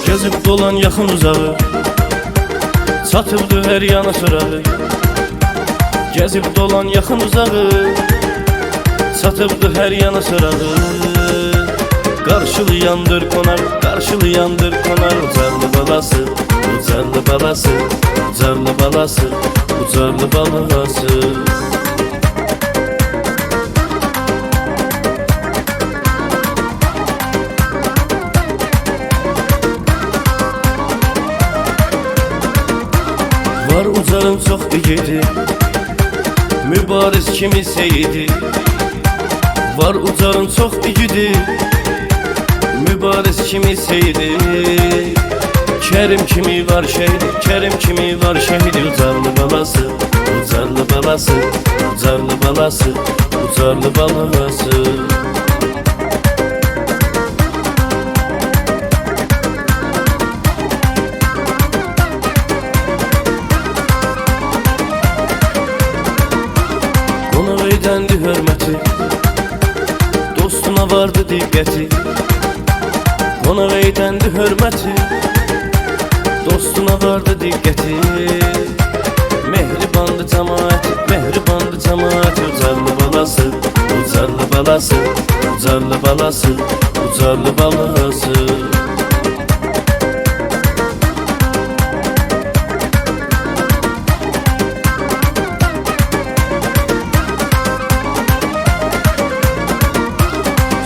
Gezip dolan yaxın uzağı, çatıbdı hər yana sırağı. Gezip dolan yaxın uzağı, çatıbdı hər yana sırağı. Qarşılayandır konar, qarşılayandır konar. Ucarlı balası, ucarlı balası, ucarlı balası, ucarlı balası. Var ucarın çox igidi, mübariz kimi seyidi. Var ucarın çox igidi, mübariz kimi seyidi. Kerim kimi var şehidi, Kerim kimi var şehidi. Ucarlı balası, ucarlı balası, ucarlı balası, ucarlı balası. Qonaq hörməti, dostuna vardı diqqəti. Qonaq edəndi hörməti, dostuna vardı diqqəti. Mehribandı cəmaəti, mehribandı cəmaəti. Ucarlı balası, ucarlı balası, ucarlı balası, ucarlı balası.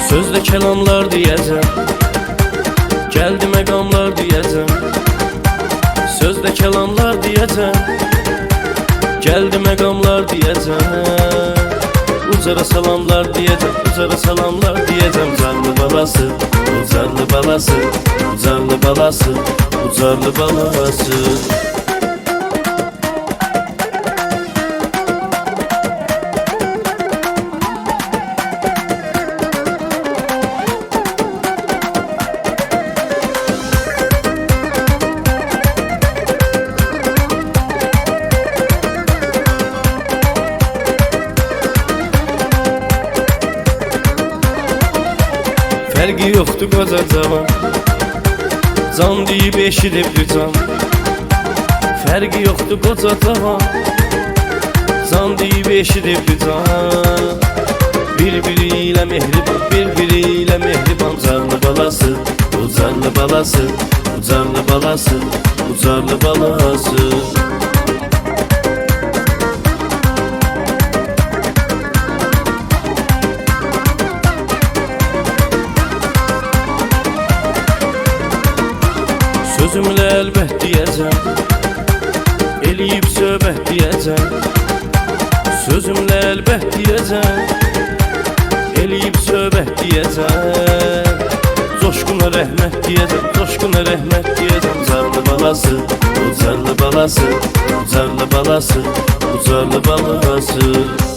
Sözde kelamlar diyeceğim, geldi megamlar diyeceğim. Sözde kelamlar diyeceğim, geldi megamlar diyeceğim. Ucara salamlar diyeceğim, ucara salamlar diyeceğim. Ucarlı balası, ucarlı balası, ucarlı balası, ucarlı balası. Fərqi yoxdur qoca cavan, can deyib eşidibdir can. Fərqi yoxdur qoca cavan, can deyib eşidibdir can. Bir-biri ilə mehriban, bir-biri ilə mehriban. Ucarlı balası, ucarlı balası, ucarlı balası, ucarlı balası. Sözümlə əlbət deyəcəm, eləyib söhbət deyəcəm. Sözümlə əlbət deyəcəm, eləyib söhbət deyəcəm. Coşquna rəhmət deyəcəm, coşquna rəhmət deyəcəm. Ucarlı balası, ucarlı balası, ucarlı balası, ucarlı balası.